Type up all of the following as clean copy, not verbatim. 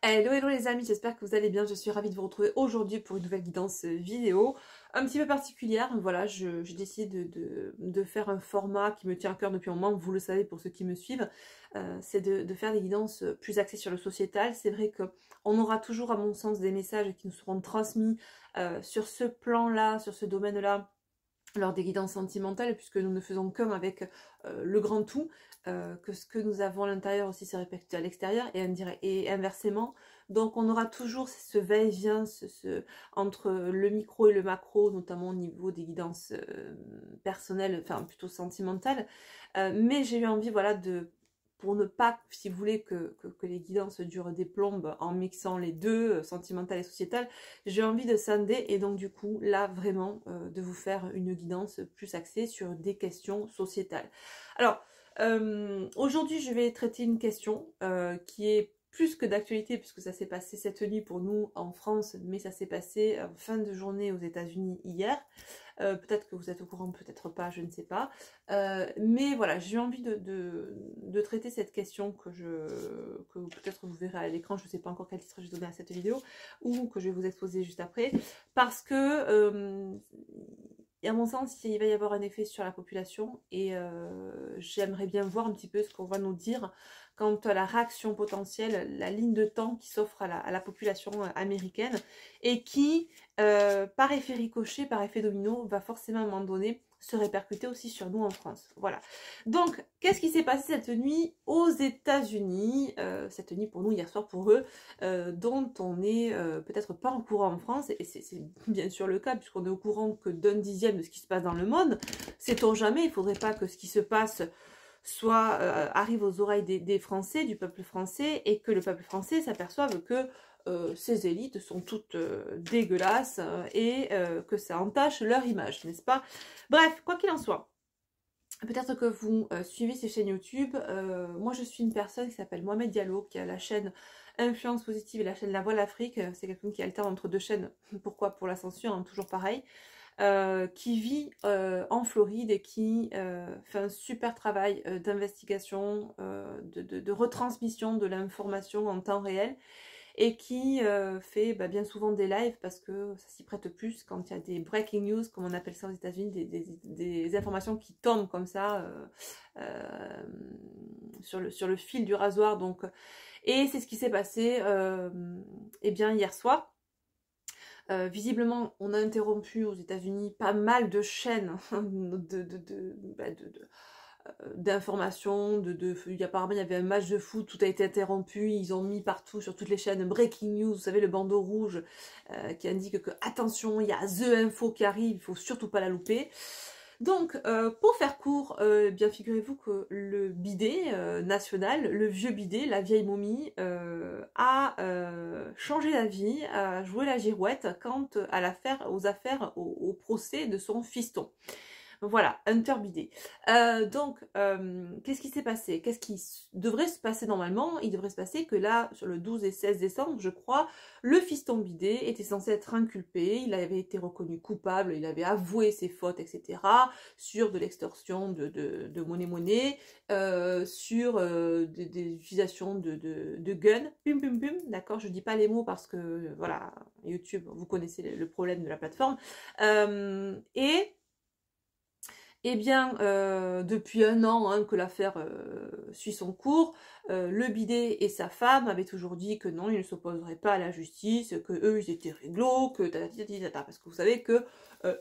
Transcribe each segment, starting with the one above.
Hello, hello les amis, j'espère que vous allez bien. Je suis ravie de vous retrouver aujourd'hui pour une nouvelle guidance vidéo un petit peu particulière. Voilà, j'ai décidé de faire un format qui me tient à cœur depuis un moment, vous le savez pour ceux qui me suivent. C'est de faire des guidances plus axées sur le sociétal. C'est vrai qu'on aura toujours, à mon sens, des messages qui nous seront transmis sur ce plan-là, sur ce domaine-là, lors des guidances sentimentales, puisque nous ne faisons qu'un avec le grand tout, que ce que nous avons à l'intérieur aussi s'est répercuté à l'extérieur et inversement. Donc on aura toujours ce va-et-vient entre le micro et le macro, notamment au niveau des guidances personnelles, enfin plutôt sentimentales. Mais j'ai eu envie, voilà, pour ne pas, si vous voulez, que les guidances durent des plombes en mixant les deux, sentimentales et sociétales, j'ai envie de scinder et donc du coup, là, vraiment, de vous faire une guidance plus axée sur des questions sociétales. Alors, aujourd'hui, je vais traiter une question qui est plus que d'actualité, puisque ça s'est passé cette nuit pour nous en France, mais ça s'est passé en fin de journée aux États-Unis hier. Peut-être que vous êtes au courant, peut-être pas, je ne sais pas. Mais voilà, j'ai envie de traiter cette question que peut-être vous verrez à l'écran, je ne sais pas encore quel titre j'ai donné à cette vidéo, ou que je vais vous exposer juste après, parce que, à mon sens, il va y avoir un effet sur la population, et j'aimerais bien voir un petit peu ce qu'on va nous dire quant à la réaction potentielle, la ligne de temps qui s'offre à la population américaine, et qui, par effet ricochet, par effet domino, va forcément à un moment donné se répercuter aussi sur nous en France. Voilà. Donc, qu'est-ce qui s'est passé cette nuit aux États-Unis, cette nuit pour nous, hier soir pour eux, dont on n'est peut-être pas au courant en France, et c'est bien sûr le cas, puisqu'on est au courant que d'un dixième de ce qui se passe dans le monde. Sait-on jamais, il ne faudrait pas que ce qui se passe soit arrive aux oreilles des Français, du peuple français, et que le peuple français s'aperçoive que ces élites sont toutes dégueulasses et que ça entache leur image, n'est-ce pas? Bref, quoi qu'il en soit, peut-être que vous suivez ces chaînes YouTube. Moi, je suis une personne qui s'appelle Mohamed Diallo, qui a la chaîne Influence Positive et la chaîne La Voix l'Afrique. C'est quelqu'un qui alterne entre deux chaînes. Pourquoi? Pour la censure, hein, toujours pareil. Qui vit en Floride et qui fait un super travail d'investigation, de retransmission de l'information en temps réel, et qui fait bien souvent des lives parce que ça s'y prête plus quand il y a des breaking news, comme on appelle ça aux États-Unis, des informations qui tombent comme ça sur le fil du rasoir. Donc, et c'est ce qui s'est passé eh bien hier soir. Visiblement, on a interrompu aux États-Unis pas mal de chaînes d'informations, apparemment il y avait un match de foot, tout a été interrompu, ils ont mis partout sur toutes les chaînes breaking news, vous savez le bandeau rouge qui indique que attention, il y a The Info qui arrive, il faut surtout pas la louper. Donc, pour faire court, bien figurez-vous que le bidet national, le vieux bidet, la vieille momie, a changé la vie, a joué la girouette quant aux affaires, au procès de son fiston. Voilà, Hunter Bidet. Qu'est-ce qui s'est passé? Qu'est-ce qui devrait se passer normalement? Il devrait se passer que là, sur le 12 et 16 décembre, je crois, le fiston Bidet était censé être inculpé, il avait été reconnu coupable, il avait avoué ses fautes, etc., sur de l'extorsion de monnaie, sur des utilisations de guns, pum pum pum, d'accord, je dis pas les mots parce que, voilà, YouTube, vous connaissez le problème de la plateforme, eh bien, depuis un an hein, que l'affaire suit son cours, le bidet et sa femme avaient toujours dit que non, ils ne s'opposeraient pas à la justice, que eux ils étaient réglo, que parce que vous savez que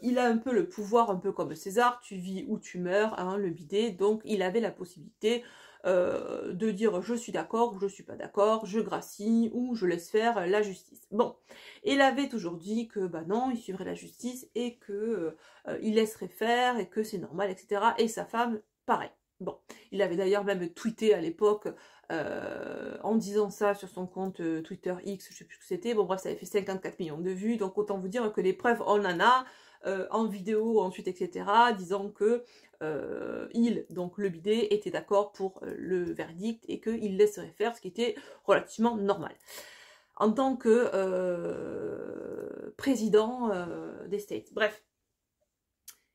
il a un peu le pouvoir, un peu comme César, tu vis ou tu meurs, hein, le bidet, donc il avait la possibilité de dire je suis d'accord ou je suis pas d'accord, je gracie ou je laisse faire la justice. Bon, il avait toujours dit que bah non, il suivrait la justice et que il laisserait faire et que c'est normal, etc. Et sa femme, pareil. Bon, il avait d'ailleurs même tweeté à l'époque en disant ça sur son compte Twitter X, je sais plus ce que c'était. Bon bref, ça avait fait 54 millions de vues, donc autant vous dire que les preuves on en a. En vidéo ensuite, etc., disant que donc le bidet, était d'accord pour le verdict et qu'il laisserait faire, ce qui était relativement normal. En tant que président des States. Bref.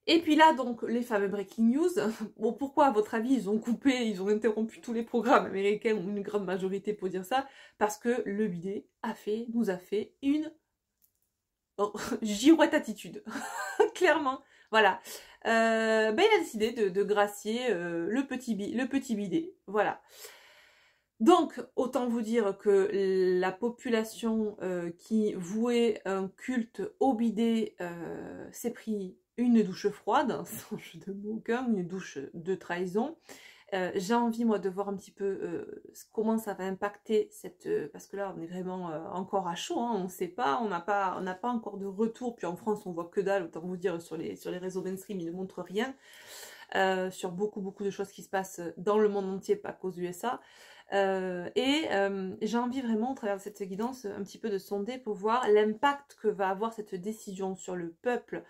Et puis là, donc, les fameux breaking news. Bon, pourquoi, à votre avis, ils ont coupé, ils ont interrompu tous les programmes américains, ou une grande majorité pour dire ça? Parce que le bidet nous a fait une girouette attitude. Clairement. Voilà. Ben, il a décidé de gracier le petit bidet. Voilà. Donc, autant vous dire que la population qui vouait un culte au bidet s'est pris une douche froide, sans jeu de mots aucun, une douche de trahison. J'ai envie, moi, de voir un petit peu comment ça va impacter cette... parce que là, on est vraiment encore à chaud, hein, on ne sait pas, on n'a pas encore de retour. Puis en France, on voit que dalle, autant vous dire, sur les réseaux mainstream, ils ne montrent rien. Sur beaucoup de choses qui se passent dans le monde entier, pas qu'aux USA. J'ai envie vraiment, au travers de cette guidance, un petit peu de sonder pour voir l'impact que va avoir cette décision sur le peuple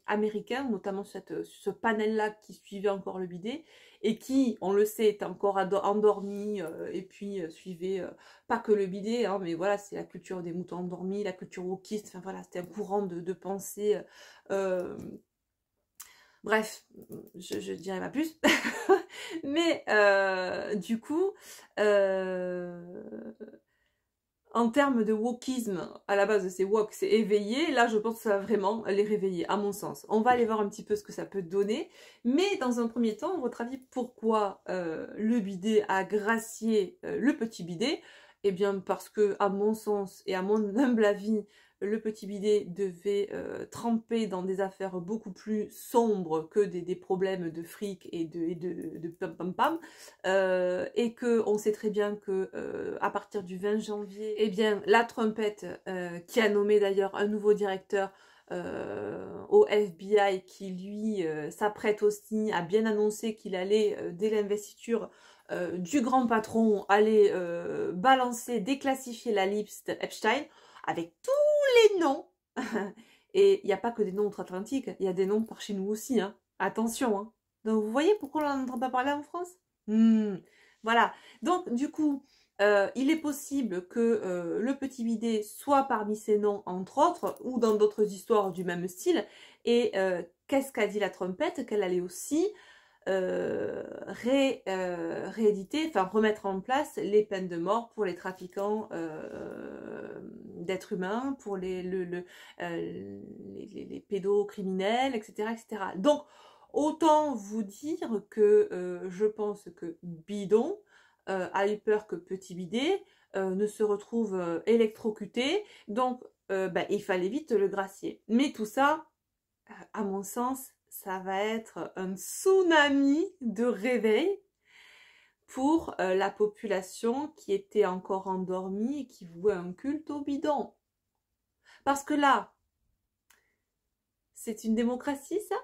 américain, notamment sur ce panel-là qui suivait encore le bidet, et qui, on le sait, est encore endormi, et puis suivait pas que le bidet, hein, mais voilà, c'est la culture des moutons endormis, la culture wokiste, enfin voilà, c'était un courant de pensée. Bref, je dirais pas plus. Mais du coup, en termes de wokisme, à la base c'est wok, c'est éveillé. Là, je pense que ça va vraiment les réveiller, à mon sens. On va aller voir un petit peu ce que ça peut donner. Mais dans un premier temps, à votre avis, pourquoi le bidet a gracié le petit bidet? Eh bien, parce que, à mon sens et à mon humble avis, le petit bidet devait tremper dans des affaires beaucoup plus sombres que des problèmes de fric et de pam pam pam, et que on sait très bien que à partir du 20 janvier, eh bien la Trumpette qui a nommé d'ailleurs un nouveau directeur au FBI, qui lui s'apprête aussi à bien annoncer qu'il allait dès l'investiture du grand patron aller balancer, déclassifier la liste Epstein avec tout les noms. Et il n'y a pas que des noms outre-Atlantique, il y a des noms par chez nous aussi, hein. Attention, hein. Donc vous voyez pourquoi on n'en entend pas parler en France? Voilà. Donc du coup, il est possible que le petit bidet soit parmi ces noms, entre autres, ou dans d'autres histoires du même style. Et qu'est-ce qu'a dit la Trumpette? Qu'elle allait aussi rééditer, enfin remettre en place les peines de mort pour les trafiquants d'êtres humains, pour les pédocriminels, etc., etc. Donc, autant vous dire que je pense que Bidon a eu peur que Petit Bidet ne se retrouve électrocuté, donc il fallait vite le gracier. Mais tout ça, à mon sens, ça va être un tsunami de réveil pour la population qui était encore endormie et qui vouait un culte au bidon. Parce que là, c'est une démocratie, ça?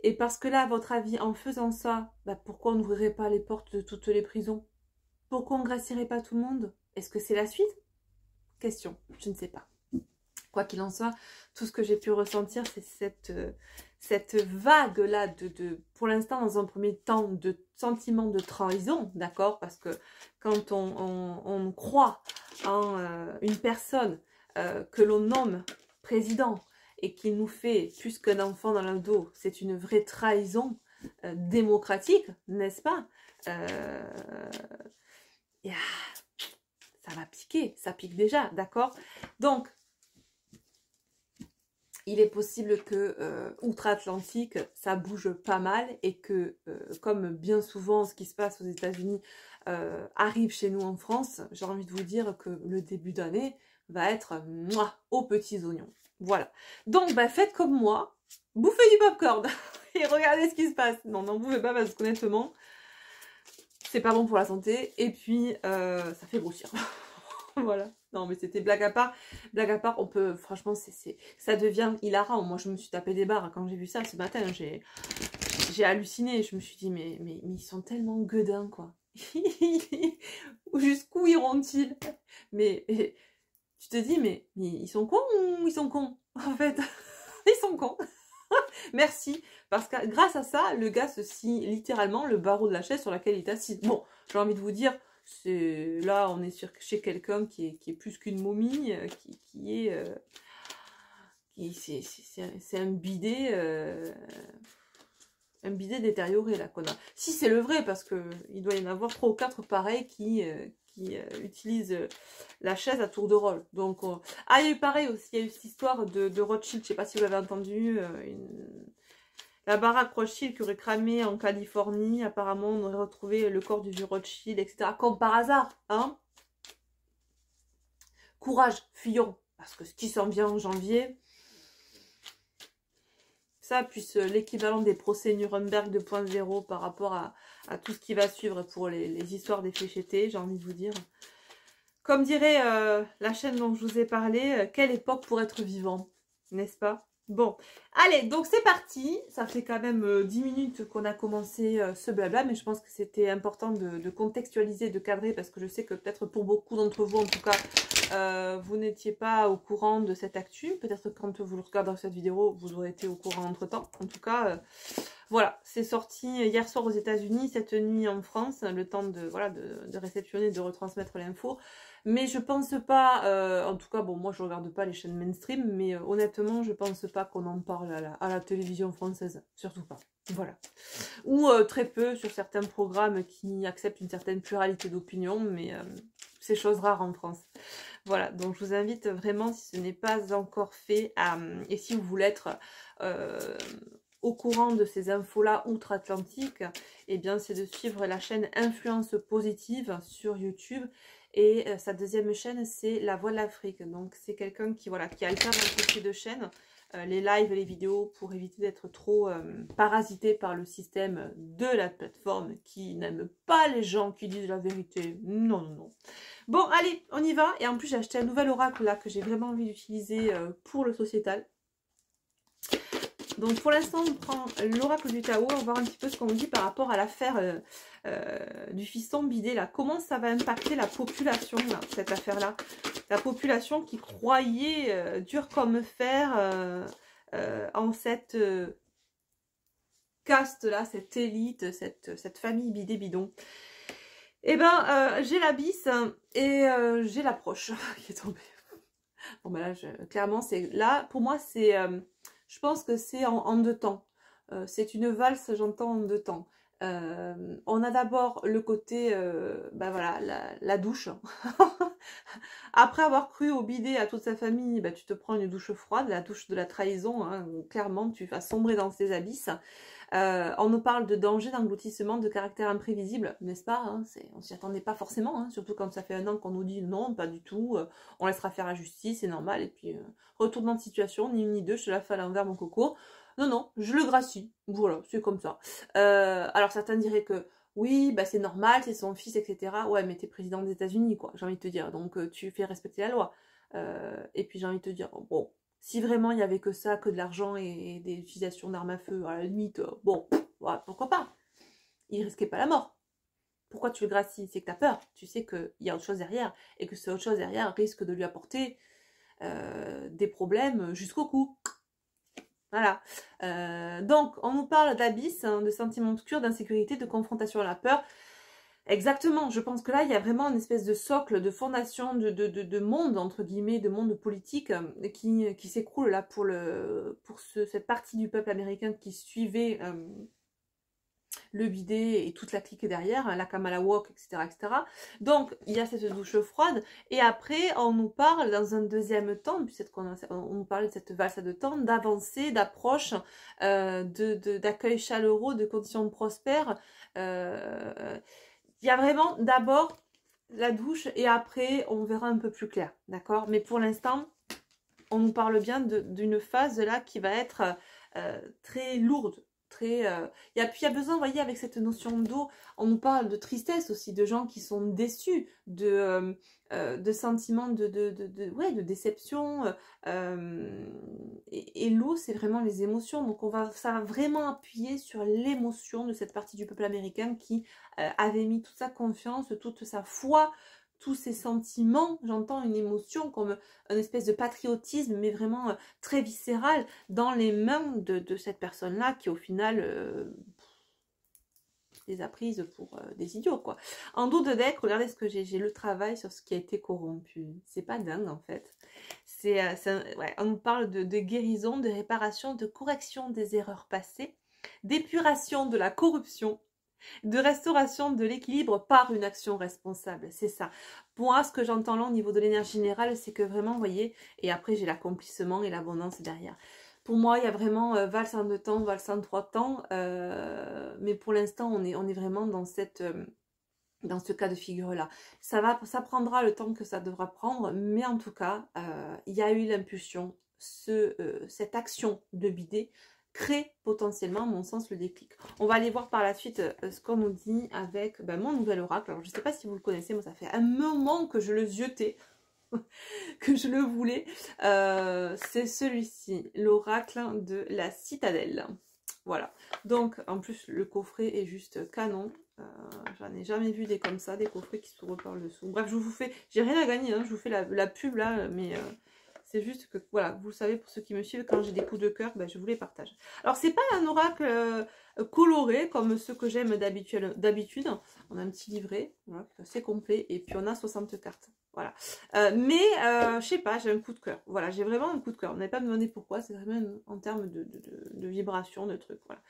Et parce que là, à votre avis, en faisant ça, pourquoi on n'ouvrirait pas les portes de toutes les prisons? Pourquoi on ne gracierait pas tout le monde? Est-ce que c'est la suite? Question, je ne sais pas. Quoi qu'il en soit, tout ce que j'ai pu ressentir, c'est cette vague-là pour l'instant, dans un premier temps, de sentiment de trahison, d'accord? Parce que quand on croit en une personne que l'on nomme président et qu'il nous fait plus qu'un enfant dans le dos, c'est une vraie trahison démocratique, n'est-ce pas? Ça va piquer, ça pique déjà, d'accord? Donc, il est possible que outre-Atlantique, ça bouge pas mal et que, comme bien souvent ce qui se passe aux États-Unis arrive chez nous en France, j'ai envie de vous dire que le début d'année va être aux petits oignons. Voilà. Donc, faites comme moi, bouffez du popcorn et regardez ce qui se passe. Non, n'en bouffez pas parce qu'honnêtement, c'est pas bon pour la santé et puis ça fait grossir. Voilà. Non, mais c'était blague à part. Blague à part, on peut... Franchement, ça devient hilarant. Moi, je me suis tapé des barres quand j'ai vu ça ce matin. J'ai halluciné. Je me suis dit, mais ils sont tellement gueudins, quoi. Jusqu'où iront-ils? Mais tu te dis, mais ils sont cons ou ils sont cons? En fait, ils sont cons. Merci. Parce que grâce à ça, le gars se scie littéralement le barreau de la chaise sur laquelle il est assis. Bon, j'ai envie de vous dire... Là, on est chez quelqu'un qui est plus qu'une momie, qui c'est un bidet détérioré là qu'on a. Si c'est le vrai, parce que il doit y en avoir 3 ou 4 pareils qui utilisent la chaise à tour de rôle. Donc, ah, il y a eu pareil aussi, il y a eu cette histoire de Rothschild, je sais pas si vous l'avez entendu, la baraque Rothschild qui aurait cramé en Californie. Apparemment, on aurait retrouvé le corps du vieux Rothschild, etc. Comme par hasard, hein. Courage, fuyons, parce que ce qui s'en vient en janvier, ça, puis l'équivalent des procès Nuremberg 2.0 par rapport à tout ce qui va suivre pour les histoires des fléchettés, j'ai envie de vous dire. Comme dirait la chaîne dont je vous ai parlé, quelle époque pour être vivant, n'est-ce pas? Bon, allez, donc c'est parti. Ça fait quand même 10 minutes qu'on a commencé ce blabla, mais je pense que c'était important de contextualiser, de cadrer, parce que je sais que peut-être pour beaucoup d'entre vous, en tout cas, vous n'étiez pas au courant de cette actu. Peut-être que quand vous regarderez cette vidéo, vous aurez été au courant entre-temps. En tout cas, voilà, c'est sorti hier soir aux États-Unis, cette nuit en France, le temps de, voilà, de réceptionner, de retransmettre l'info. Mais je pense pas, en tout cas, bon, moi je regarde pas les chaînes mainstream, mais honnêtement, je pense pas qu'on en parle à la télévision française, surtout pas. Voilà. Ou très peu sur certains programmes qui acceptent une certaine pluralité d'opinion, mais c'est chose rare en France. Voilà, donc je vous invite vraiment, si ce n'est pas encore fait, et si vous voulez être au courant de ces infos-là outre-Atlantique, eh bien c'est de suivre la chaîne Influence Positive sur YouTube. Et sa deuxième chaîne, c'est La Voix de l'Afrique. Donc c'est quelqu'un qui, voilà, qui alterne entre ces deux chaînes, les lives et les vidéos, pour éviter d'être trop parasité par le système de la plateforme qui n'aime pas les gens qui disent la vérité. Non, non, non. Bon, allez, on y va. Et en plus, j'ai acheté un nouvel oracle là que j'ai vraiment envie d'utiliser pour le sociétal. Donc pour l'instant, on prend l'oracle du Tao, on va voir un petit peu ce qu'on nous dit par rapport à l'affaire du fiston bidé là. Comment ça va impacter la population, là, cette affaire-là? La population qui croyait dur comme fer en cette caste-là, cette élite, cette famille bidé bidon. Eh ben, j'ai la bise et j'ai l'approche qui est tombée. Bon ben là, clairement, c'est là, pour moi, c'est... je pense que c'est en deux temps. C'est une valse, j'entends, en deux temps. On a d'abord le côté, ben voilà, la douche. Après avoir cru au bidet à toute sa famille, ben tu te prends une douche froide, la douche de la trahison, hein, où clairement tu vas sombrer dans ces abysses. On nous parle de danger, d'engloutissement, de caractère imprévisible, n'est-ce pas, hein, on s'y attendait pas forcément, hein, surtout quand ça fait 1 an qu'on nous dit non, pas du tout, on laissera faire la justice, c'est normal, et puis retournement de situation, ni une ni deux, je te la fais à l'envers mon coco. Non, non, je le gracie, voilà, c'est comme ça. Alors certains diraient que oui, bah c'est normal, c'est son fils, etc. Ouais, mais t'es président des États-Unis, quoi, j'ai envie de te dire, donc tu fais respecter la loi. Et puis j'ai envie de te dire, bon, si vraiment il n'y avait que ça, que de l'argent et des utilisations d'armes à feu, à la limite, bon, ouais, pourquoi pas? Il risquait pas la mort. Pourquoi tu le gracies? C'est que tu as peur. Tu sais qu'il y a autre chose derrière. Et que cette autre chose derrière risque de lui apporter des problèmes jusqu'au cou. Voilà. Donc, on nous parle d'abysse, hein, de sentiments obscurs, d'insécurité, de confrontation à la peur. Exactement, je pense que là, il y a vraiment une espèce de socle, de fondation, de monde, entre guillemets, de monde politique qui s'écroule là pour cette partie du peuple américain qui suivait le bidet et toute la clique derrière, la Kamala Walk, etc., etc. Donc, il y a cette douche froide, et après, on nous parle dans un deuxième temps, puisqu'on nous parlait de cette valse à deux temps, d'avancée, d'approche, d'accueil chaleureux, de conditions prospères. Il y a vraiment d'abord la douche et après on verra un peu plus clair, d'accord? Mais pour l'instant, on nous parle bien d'une phase là qui va être très lourde. Très, il y a besoin, vous voyez, avec cette notion d'eau, on nous parle de tristesse aussi, de gens qui sont déçus, de sentiments ouais, de déception. Et l'eau, c'est vraiment les émotions. Donc ça va vraiment appuyer sur l'émotion de cette partie du peuple américain qui avait mis toute sa confiance, toute sa foi, tous ses sentiments, j'entends une émotion comme une espèce de patriotisme, mais vraiment très viscéral, dans les mains de cette personne-là qui au final les a prises pour des idiots, quoi. En dos de deck, regardez ce que j'ai le travail sur ce qui a été corrompu. C'est pas dingue, en fait. Ouais, on nous parle de guérison, de réparation, de correction des erreurs passées, d'épuration de la corruption, de restauration de l'équilibre par une action responsable. C'est ça. Pour moi, ce que j'entends là au niveau de l'énergie générale, c'est que vraiment, vous voyez, et après j'ai l'accomplissement et l'abondance derrière. Pour moi, il y a vraiment valse en 2 temps, valse en 3 temps, mais pour l'instant, on est vraiment dans dans ce cas de figure-là. Ça prendra le temps que ça devra prendre, mais en tout cas, il y a eu l'impulsion, cette action de bidet crée potentiellement, à mon sens, le déclic. On va aller voir par la suite ce qu'on nous dit avec mon nouvel oracle. Alors, je ne sais pas si vous le connaissez, moi, ça fait un moment que je le ziotais, que je le voulais. C'est celui-ci, l'oracle de la citadelle. Voilà. Donc, en plus, le coffret est juste canon. J'en ai jamais vu des comme ça, des coffrets qui s'ouvrent par le dessous. Bref, je vous fais, j'ai rien à gagner, hein, je vous fais la pub là, mais c'est juste que, voilà, vous le savez, pour ceux qui me suivent, quand j'ai des coups de cœur, je vous les partage. Alors, c'est pas un oracle coloré comme ceux que j'aime d'habitude. On a un petit livret, voilà, assez complet, et puis on a 60 cartes. Voilà. Je sais pas, j'ai un coup de cœur. Voilà, j'ai vraiment un coup de cœur. On n'avait pas me demandé pourquoi, c'est vraiment en termes de vibration, de trucs. Voilà.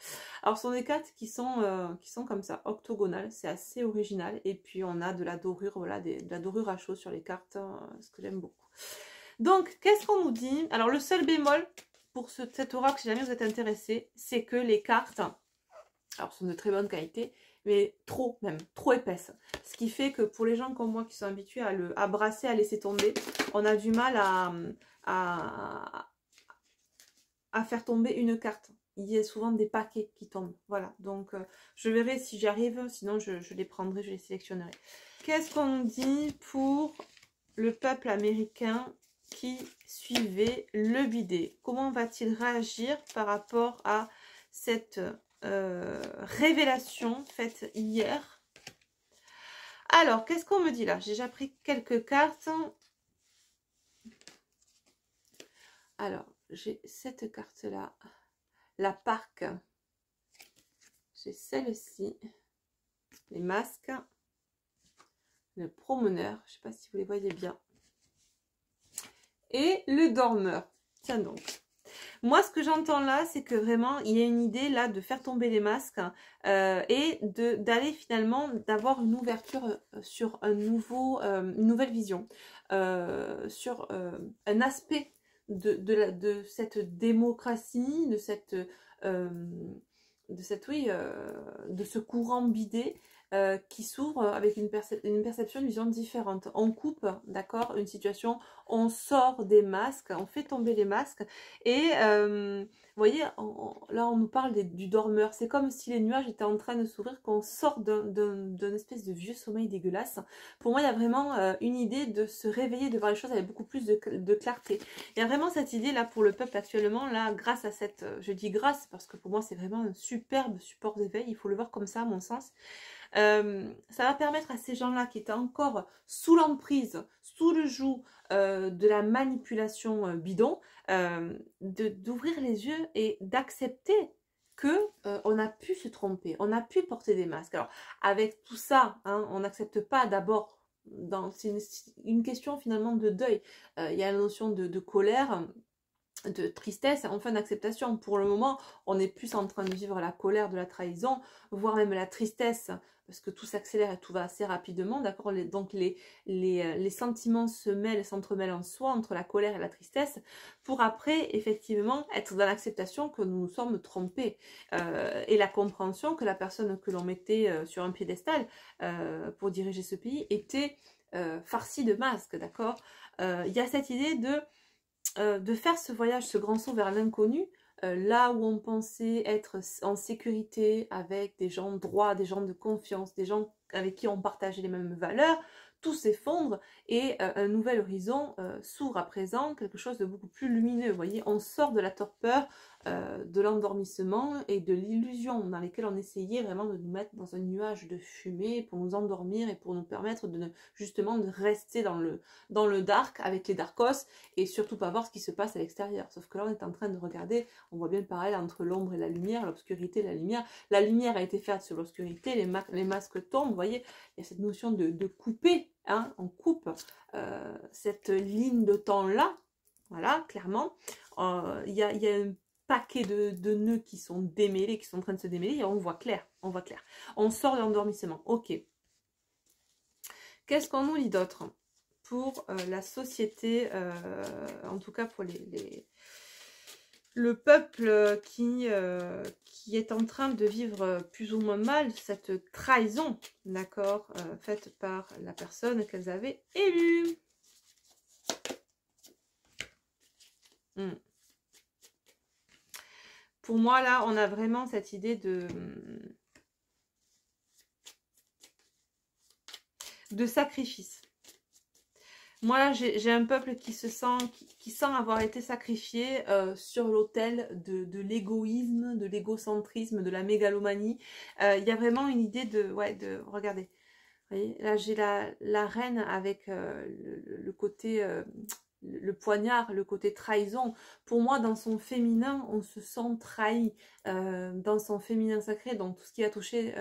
Alors, ce sont des cartes qui sont comme ça, octogonales, c'est assez original. Et puis, on a de la dorure, voilà, de la dorure à chaud sur les cartes, ce que j'aime beaucoup. Donc, qu'est-ce qu'on nous dit? Alors, le seul bémol pour cet oracle, si jamais vous êtes intéressé, c'est que les cartes, alors, sont de très bonne qualité, mais trop même, trop épaisse. Ce qui fait que pour les gens comme moi qui sont habitués à brasser, à laisser tomber, on a du mal à faire tomber une carte. Il y a souvent des paquets qui tombent. Voilà, donc je verrai si j'y arrive, sinon je les prendrai, je les sélectionnerai. Qu'est-ce qu'on dit pour le peuple américain qui suivait le bidet? Comment va-t-il réagir par rapport à cette révélation faite hier? Alors, qu'est-ce qu'on me dit là? J'ai déjà pris quelques cartes. Alors, j'ai cette carte-là, la parc. J'ai celle-ci, les masques, le promeneur, je ne sais pas si vous les voyez bien, et le dormeur. Tiens donc. Moi, ce que j'entends là, c'est que vraiment, il y a une idée là de faire tomber les masques et d'aller finalement, d'avoir une ouverture sur une nouvelle vision, sur un aspect de cette démocratie, de ce courant bidé qui s'ouvre avec une perception, une vision différente. On coupe, d'accord, une situation, on sort des masques, on fait tomber les masques et vous voyez, là on nous parle du dormeur. C'est comme si les nuages étaient en train de s'ouvrir, qu'on sort d'un espèce de vieux sommeil dégueulasse. Pour moi, il y a vraiment une idée de se réveiller, de voir les choses avec beaucoup plus de clarté. Il y a vraiment cette idée là pour le peuple actuellement, là, grâce à cette, je dis grâce parce que pour moi c'est vraiment un superbe support d'éveil, il faut le voir comme ça à mon sens. Ça va permettre à ces gens-là qui étaient encore sous l'emprise, sous le joug de la manipulation bidon, d'ouvrir les yeux et d'accepter que on a pu se tromper, on a pu porter des masques. Alors avec tout ça, hein, on n'accepte pas d'abord, c'est une question finalement de deuil. Il y a la notion de colère, de tristesse, enfin d'acceptation. Pour le moment, on est plus en train de vivre la colère de la trahison, voire même la tristesse, parce que tout s'accélère et tout va assez rapidement, d'accord. Donc les sentiments s'entremêlent en soi, entre la colère et la tristesse, pour après, effectivement, être dans l'acceptation que nous nous sommes trompés, et la compréhension que la personne que l'on mettait sur un piédestal pour diriger ce pays était farcie de masques, d'accord. Il y a cette idée de faire ce voyage, ce grand saut vers l'inconnu, là où on pensait être en sécurité avec des gens droits, des gens de confiance, des gens avec qui on partageait les mêmes valeurs, tout s'effondre et un nouvel horizon s'ouvre à présent, quelque chose de beaucoup plus lumineux. Vous voyez, on sort de la torpeur de l'endormissement et de l'illusion dans lesquelles on essayait vraiment de nous mettre dans un nuage de fumée pour nous endormir et pour nous permettre justement de rester dans le dark avec les darkos et surtout pas voir ce qui se passe à l'extérieur. Sauf que là on est en train de regarder, on voit bien le parallèle entre l'ombre et la lumière, l'obscurité et la lumière. La lumière a été faite sur l'obscurité, les masques tombent, vous voyez, il y a cette notion de couper, hein, on coupe cette ligne de temps-là, voilà, clairement. Il y a un paquet de nœuds qui sont démêlés, qui sont en train de se démêler, et on voit clair, on voit clair. On sort de l'endormissement, ok. Qu'est-ce qu'on nous dit d'autre pour la société, en tout cas pour le peuple qui est en train de vivre plus ou moins mal cette trahison, d'accord, faite par la personne qu'elles avaient élue. Pour moi, là, on a vraiment cette idée de sacrifice. Moi, là, j'ai un peuple qui se sent, qui sent avoir été sacrifié sur l'autel de l'égoïsme, de l'égocentrisme, de la mégalomanie. Il y a vraiment une idée regardez, vous voyez, là, j'ai la reine avec le côté... le poignard, le côté trahison. Pour moi, dans son féminin, on se sent trahi. Dans son féminin sacré, donc tout ce qui a touché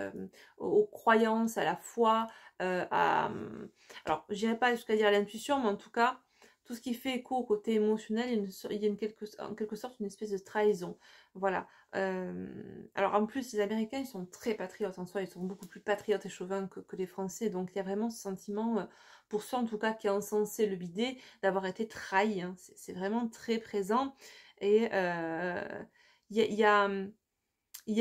aux croyances, à la foi, alors, je n'irai pas jusqu'à dire l'intuition, mais en tout cas, tout ce qui fait écho au côté émotionnel, il y a en quelque sorte une espèce de trahison. Voilà. Alors, en plus, les Américains, ils sont très patriotes en soi, ils sont beaucoup plus patriotes et chauvins que les Français, donc il y a vraiment ce sentiment, pour ceux en tout cas qui ont encensé le bidet, d'avoir été trahi. Hein. C'est vraiment très présent. Et il y a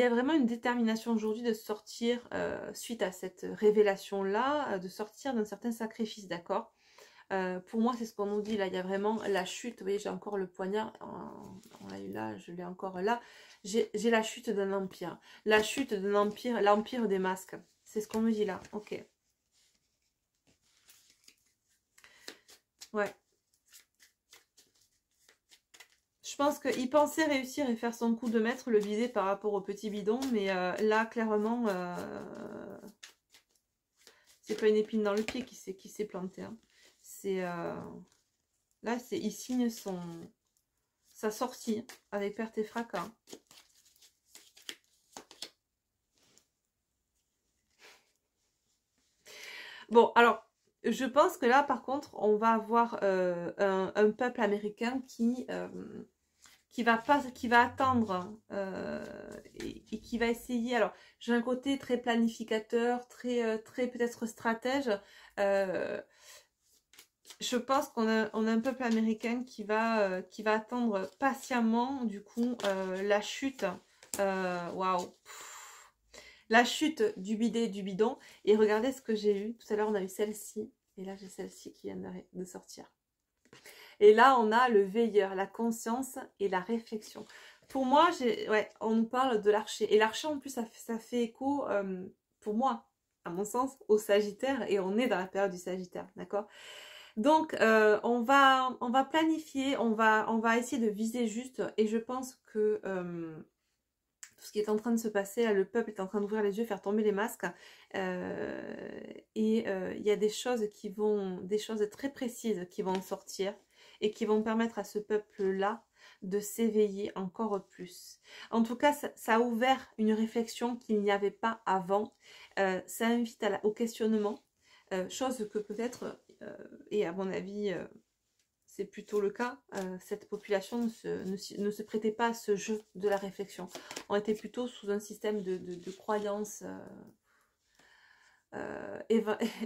vraiment une détermination aujourd'hui de sortir, suite à cette révélation-là, de sortir d'un certain sacrifice, d'accord. Pour moi, c'est ce qu'on nous dit, là, il y a vraiment la chute, vous voyez, j'ai encore le poignard, on l'a eu là, je l'ai encore là, j'ai la chute d'un empire, la chute d'un empire, l'empire des masques, c'est ce qu'on me dit là, ok. Ouais. Je pense qu'il pensait réussir et faire son coup de maître, le vider par rapport au petit bidon, mais là, clairement, c'est pas une épine dans le pied qui s'est plantée. Hein. C'est là, il signe sa sortie avec perte et fracas. Bon, alors, je pense que là, par contre, on va avoir un peuple américain qui va attendre et qui va essayer. Alors, j'ai un côté très planificateur, très peut-être stratège. Je pense qu'on a un peuple américain qui va attendre patiemment, du coup, la chute. Waouh! La chute du bidet du bidon. Et regardez ce que j'ai eu. Tout à l'heure, on a eu celle-ci. Et là, j'ai celle-ci qui vient de sortir. Et là, on a le veilleur, la conscience et la réflexion. Pour moi, on nous parle de l'archer. Et l'archer, en plus, ça fait écho, pour moi, à mon sens, au Sagittaire. Et on est dans la période du Sagittaire, d'accord? Donc, on va planifier, on va essayer de viser juste. Et je pense que tout ce qui est en train de se passer, là, le peuple est en train d'ouvrir les yeux, faire tomber les masques. Il y a des choses des choses très précises qui vont sortir et qui vont permettre à ce peuple-là de s'éveiller encore plus. En tout cas, ça a ouvert une réflexion qu'il n'y avait pas avant. Ça invite au questionnement, chose que peut-être, et à mon avis, c'est plutôt le cas, cette population ne se prêtait pas à ce jeu de la réflexion. On était plutôt sous un système de croyances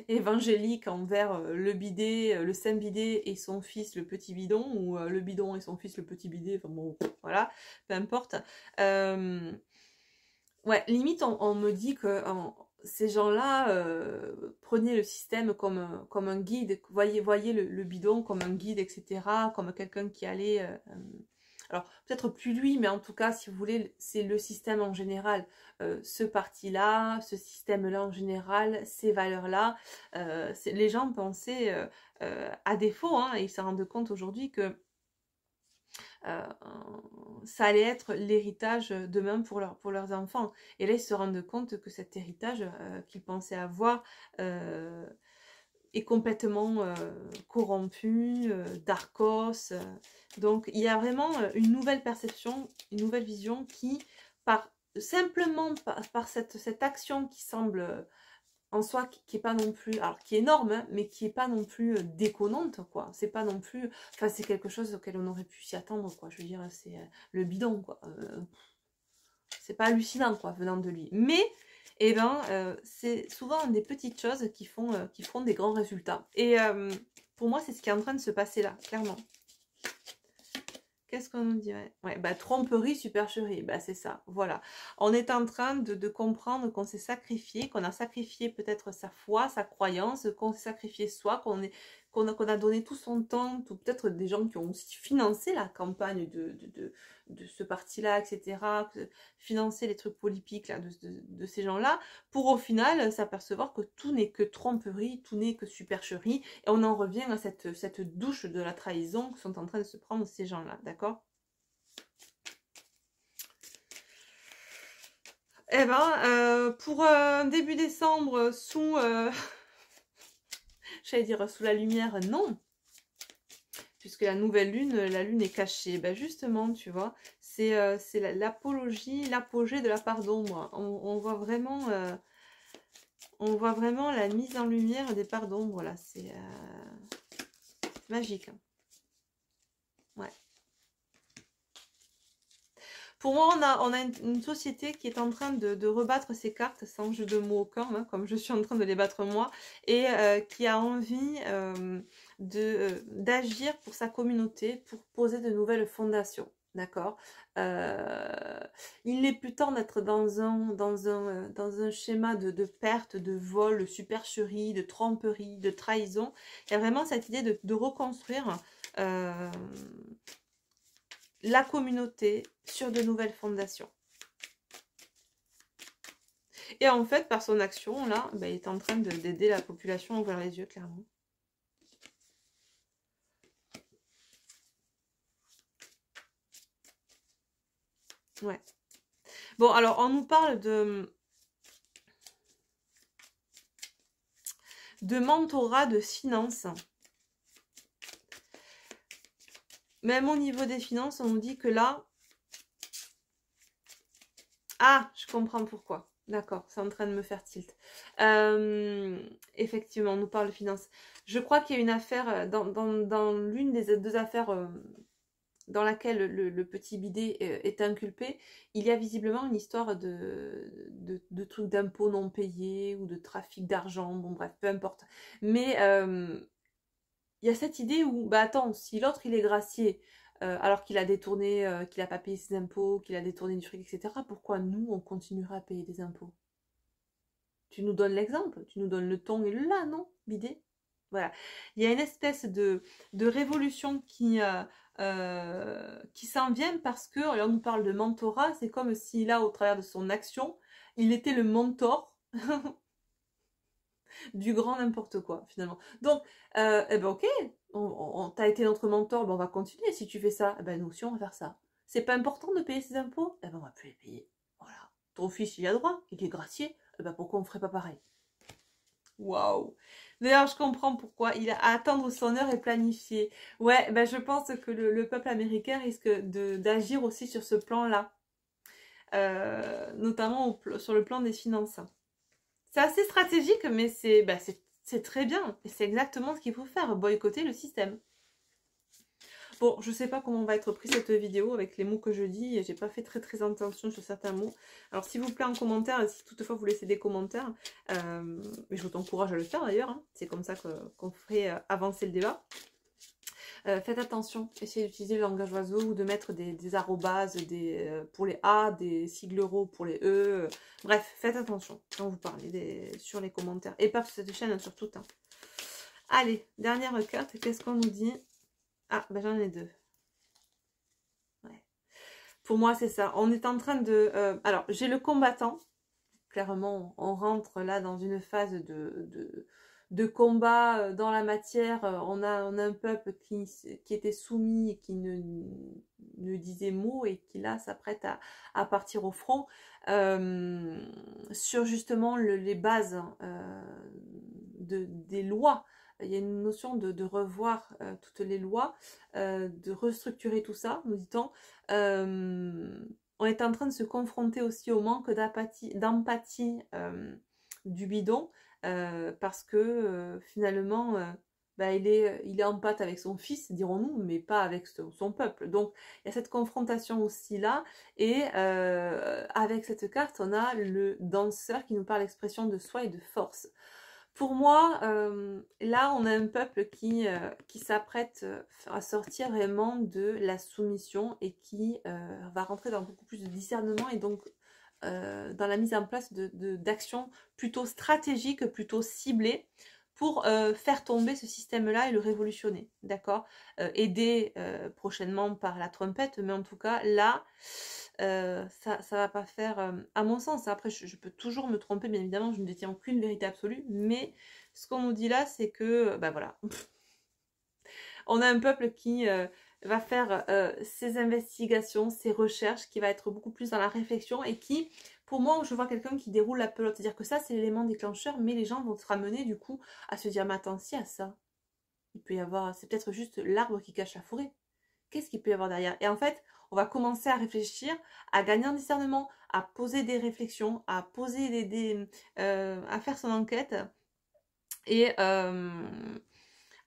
évangélique envers le bidet, le saint bidet et son fils le petit bidon, ou le bidon et son fils le petit bidet, enfin bon, voilà, peu importe. Ouais, limite on me dit que ces gens-là prenaient le système comme un guide, voyez le bidon comme un guide, etc., comme quelqu'un qui allait... alors, peut-être plus lui, mais en tout cas, si vous voulez, c'est le système en général. Ce parti-là, ce système-là en général, ces valeurs-là. Les gens pensaient à défaut, hein, et ils se rendent compte aujourd'hui que ça allait être l'héritage demain pour leurs enfants. Et là, ils se rendent compte que cet héritage qu'ils pensaient avoir est complètement corrompu, d'arcos. Donc, il y a vraiment une nouvelle perception, une nouvelle vision qui, simplement par cette action qui semble en soi, qui est pas non plus, alors qui est énorme, hein, mais qui est pas non plus déconnante, quoi. C'est pas non plus, enfin, c'est quelque chose auquel on aurait pu s'y attendre, quoi. Je veux dire, c'est le bidon, quoi. C'est pas hallucinant, quoi, venant de lui. Mais, eh ben, c'est souvent des petites choses qui font des grands résultats. Et pour moi, c'est ce qui est en train de se passer là, clairement. Qu'est-ce qu'on nous dirait? Ouais, bah tromperie, supercherie, bah c'est ça, voilà. On est en train de comprendre qu'on s'est sacrifié, qu'on a sacrifié peut-être sa foi, sa croyance, qu'on s'est sacrifié soi, qu'on a donné tout son temps, peut-être des gens qui ont aussi financé la campagne de ce parti-là, etc., financé les trucs politiques là, de ces gens-là, pour au final s'apercevoir que tout n'est que tromperie, tout n'est que supercherie, et on en revient à cette douche de la trahison que sont en train de se prendre ces gens-là, d'accord? Eh ben, pour début décembre, j'allais dire sous la lumière, non. Puisque la nouvelle lune, la lune est cachée. Ben justement, tu vois, c'est l'apologie, l'apogée de la part d'ombre. On voit vraiment la mise en lumière des parts d'ombre, là. C'est magique. Hein. Ouais. Pour moi, on a une société qui est en train de rebattre ses cartes, sans jeu de mots aucun, hein, comme je suis en train de les battre moi, et qui a envie d'agir pour sa communauté, pour poser de nouvelles fondations. D'accord. Il n'est plus temps d'être dans un schéma de perte, de vol, de supercherie, de tromperie, de trahison. Il y a vraiment cette idée de reconstruire la communauté sur de nouvelles fondations. Et en fait, par son action, là, bah, il est en train d'aider la population à ouvrir les yeux, clairement. Ouais. Bon, alors, on nous parle de mentorat de finances. Même au niveau des finances, on nous dit que là... Ah, je comprends pourquoi. D'accord, c'est en train de me faire tilt. Effectivement, on nous parle de finances. Je crois qu'il y a une affaire, dans l'une des deux affaires dans laquelle le petit bidet est inculpé, il y a visiblement une histoire de trucs d'impôts non payés ou de trafic d'argent, bon bref, peu importe. Mais il y a cette idée où, bah attends, si l'autre il est gracié, alors qu'il a détourné, qu'il n'a pas payé ses impôts, qu'il a détourné du fric, etc., pourquoi nous, on continuera à payer des impôts? Tu nous donnes l'exemple, tu nous donnes le ton et le là, non, bidet? Voilà. Il y a une espèce de révolution qui s'en vient parce que, là on nous parle de mentorat, c'est comme si là, au travers de son action, il était le mentor du grand n'importe quoi, finalement. Donc, eh ben ok, t'as été notre mentor, ben on va continuer. Si tu fais ça, eh ben nous aussi on va faire ça. C'est pas important de payer ses impôts? Eh ben on va plus les payer. Voilà. Ton fils, il a droit, il est gracié, eh ben pourquoi on ferait pas pareil? Waouh! D'ailleurs, je comprends pourquoi. Il a à attendre son heure et planifier. Ouais, ben je pense que le peuple américain risque d'agir aussi sur ce plan-là. Notamment sur le plan des finances. C'est assez stratégique, mais c'est très bien. Et c'est exactement ce qu'il faut faire, boycotter le système. Bon, je sais pas comment va être prise cette vidéo avec les mots que je dis. J'ai pas fait très attention sur certains mots. Alors s'il vous plaît en commentaire, si toutefois vous laissez des commentaires, mais je vous encourage à le faire d'ailleurs. Hein. C'est comme ça qu'on ferait avancer le débat. Faites attention, essayez d'utiliser le langage oiseau ou de mettre des arrobases pour les A, des sigles euros pour les E. Bref, faites attention quand vous parlez sur les commentaires. Et pas sur cette chaîne, sur tout. Hein. Allez, dernière carte, qu'est-ce qu'on nous dit? Ah, ben j'en ai deux. Ouais. Pour moi, c'est ça. On est en train de... alors, j'ai le combattant. Clairement, on rentre là dans une phase de combat dans la matière. On a un peuple qui était soumis et qui ne disait mot et qui là s'apprête à partir au front sur justement les bases des lois. Il y a une notion de revoir toutes les lois, de restructurer tout ça, nous dit-on. On est en train de se confronter aussi au manque d'empathie du bidon, parce que finalement, bah, il est en pâte avec son fils, dirons-nous, mais pas avec son peuple. Donc il y a cette confrontation aussi là, et avec cette carte, on a le danseur qui nous parle d'expression de soi et de force. Pour moi, là, on a un peuple qui s'apprête à sortir vraiment de la soumission et qui va rentrer dans beaucoup plus de discernement et donc dans la mise en place d'actions plutôt stratégiques, plutôt ciblées pour faire tomber ce système-là et le révolutionner, d'accord, aidé prochainement par la trompette, mais en tout cas, là, ça va pas faire, à mon sens, après je peux toujours me tromper, bien évidemment, je ne détiens aucune vérité absolue, mais ce qu'on nous dit là, c'est que, bah voilà, on a un peuple qui va faire ses investigations, ses recherches, qui va être beaucoup plus dans la réflexion et qui, pour moi, je vois quelqu'un qui déroule la pelote, c'est-à-dire que ça, c'est l'élément déclencheur, mais les gens vont se ramener du coup à se dire, mais attends, si à ça, il peut y avoir, c'est peut-être juste l'arbre qui cache la forêt. Qu'est-ce qu'il peut y avoir derrière? Et en fait, on va commencer à réfléchir, à gagner en discernement, à poser des réflexions, à poser à faire son enquête et à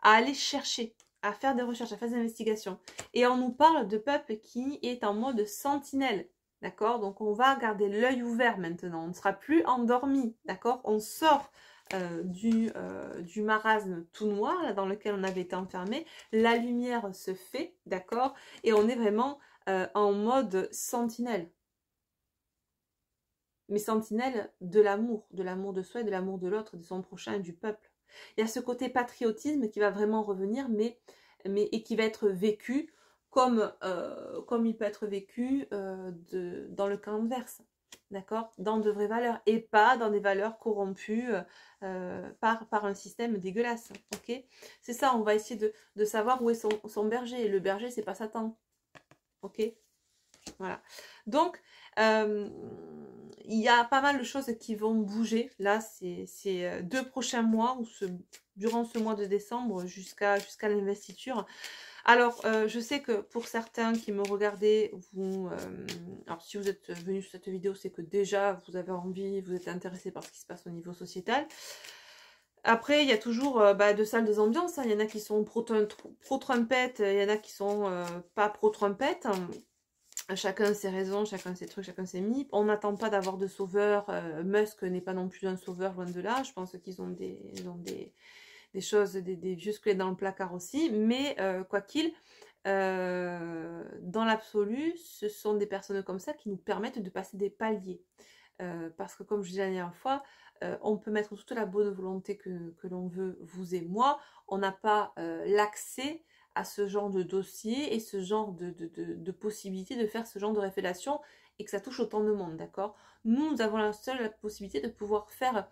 aller chercher, à faire des recherches, à faire des investigations. Et on nous parle de peuple qui est en mode sentinelle, d'accord? Donc on va garder l'œil ouvert maintenant, on ne sera plus endormi, d'accord? On sort du marasme tout noir là, dans lequel on avait été enfermé, la lumière se fait, d'accord? Et on est vraiment en mode sentinelle. Mais sentinelle de l'amour de soi et de l'amour de l'autre, de son prochain et du peuple. Il y a ce côté patriotisme qui va vraiment revenir, et qui va être vécu comme il peut être vécu dans le camp adverse, d'accord, dans de vraies valeurs, et pas dans des valeurs corrompues par un système dégueulasse, ok. C'est ça, on va essayer de savoir où est son berger, et le berger, c'est pas Satan, ok. Voilà. Donc, il y a pas mal de choses qui vont bouger. Là, c'est 2 prochains mois, ou durant ce mois de décembre jusqu'à l'investiture. Alors, je sais que pour certains qui me regardez, alors si vous êtes venus sur cette vidéo, c'est que déjà vous avez envie, vous êtes intéressé par ce qui se passe au niveau sociétal. Après, il y a toujours deux salles, deux ambiances. Hein. Il y en a qui sont pro-trumpette, il y en a qui sont pas pro-trumpette. Chacun ses raisons, chacun ses trucs, chacun ses mimes. On n'attend pas d'avoir de sauveur. Musk n'est pas non plus un sauveur, loin de là. Je pense qu'ils ont des choses, des vieux squelettes dans le placard aussi. Mais quoi qu'il, dans l'absolu, ce sont des personnes comme ça qui nous permettent de passer des paliers. Parce que comme je disais la dernière fois, on peut mettre toute la bonne volonté que l'on veut, vous et moi. On n'a pas l'accès à ce genre de dossier et ce genre de possibilité de faire ce genre de révélation et que ça touche autant de monde, d'accord? Nous avons la seule possibilité de pouvoir faire,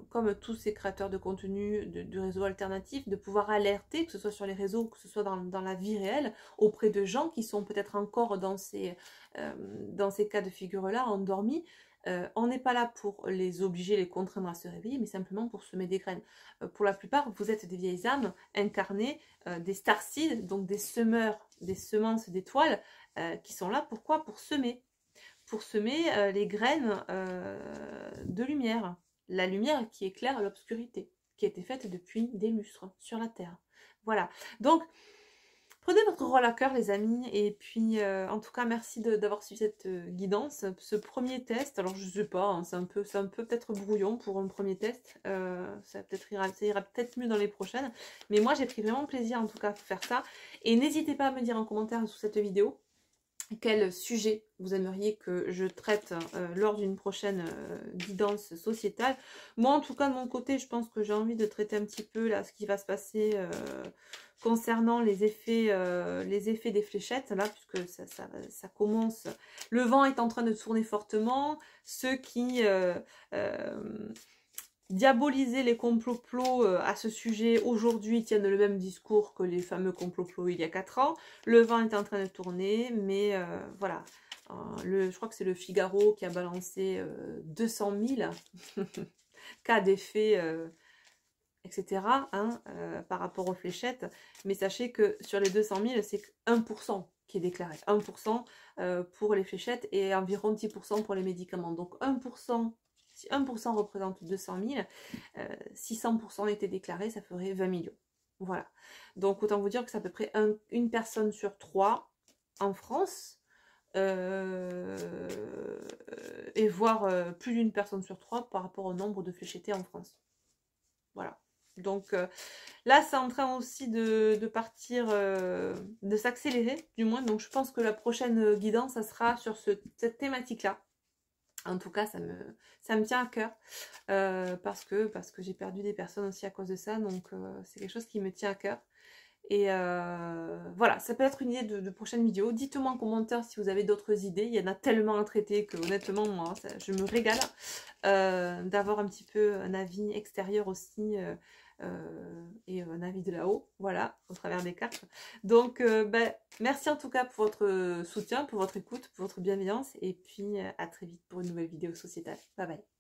comme tous ces créateurs de contenu de réseaux alternatifs, de pouvoir alerter, que ce soit sur les réseaux, que ce soit dans la vie réelle, auprès de gens qui sont peut-être encore dans ces cas de figure-là, endormis. On n'est pas là pour les obliger, les contraindre à se réveiller, mais simplement pour semer des graines. Pour la plupart, vous êtes des vieilles âmes incarnées, des starseeds, donc des semeurs, des semences d'étoiles, qui sont là, pourquoi? Pour semer les graines de lumière. La lumière qui éclaire l'obscurité, qui a été faite depuis des lustres sur la Terre. Voilà, donc prenez votre rôle à cœur, les amis, et puis en tout cas merci d'avoir suivi cette guidance, ce premier test. Alors je sais pas, hein, c'est un peu peut-être brouillon pour un premier test, ça ira peut-être mieux dans les prochaines, mais moi j'ai pris vraiment plaisir en tout cas à faire ça, et n'hésitez pas à me dire en commentaire sous cette vidéo quel sujet vous aimeriez que je traite lors d'une prochaine guidance sociétale. Moi en tout cas de mon côté, je pense que j'ai envie de traiter un petit peu là ce qui va se passer concernant les effets des fléchettes, là, puisque ça commence, le vent est en train de tourner fortement, ceux qui diaboliser les complots à ce sujet aujourd'hui tiennent le même discours que les fameux complots il y a 4 ans. Le vent est en train de tourner, mais voilà. Je crois que c'est le Figaro qui a balancé 200 000 cas d'effet, etc. Hein, par rapport aux fléchettes. Mais sachez que sur les 200 000, c'est 1% qui est déclaré. 1% pour les fléchettes et environ 10% pour les médicaments. Donc 1%. Si 1% représente 200 000, si 100% était déclaré, ça ferait 20 millions. Voilà. Donc, autant vous dire que c'est à peu près une personne sur 3 en France, et voire plus d'une personne sur 3 par rapport au nombre de fléchettés en France. Voilà. Donc, là, c'est en train aussi de partir, de s'accélérer, du moins. Donc, je pense que la prochaine guidance, ça sera sur cette thématique-là. En tout cas, ça me tient à cœur parce que j'ai perdu des personnes aussi à cause de ça. Donc, c'est quelque chose qui me tient à cœur. Et voilà, ça peut être une idée de prochaine vidéo. Dites-moi en commentaire si vous avez d'autres idées. Il y en a tellement à traiter que honnêtement, moi, je me régale d'avoir un petit peu un avis extérieur aussi et un avis de là-haut, voilà, au travers des cartes. Donc, merci en tout cas pour votre soutien, pour votre écoute, pour votre bienveillance. Et puis, à très vite pour une nouvelle vidéo sociétale. Bye bye.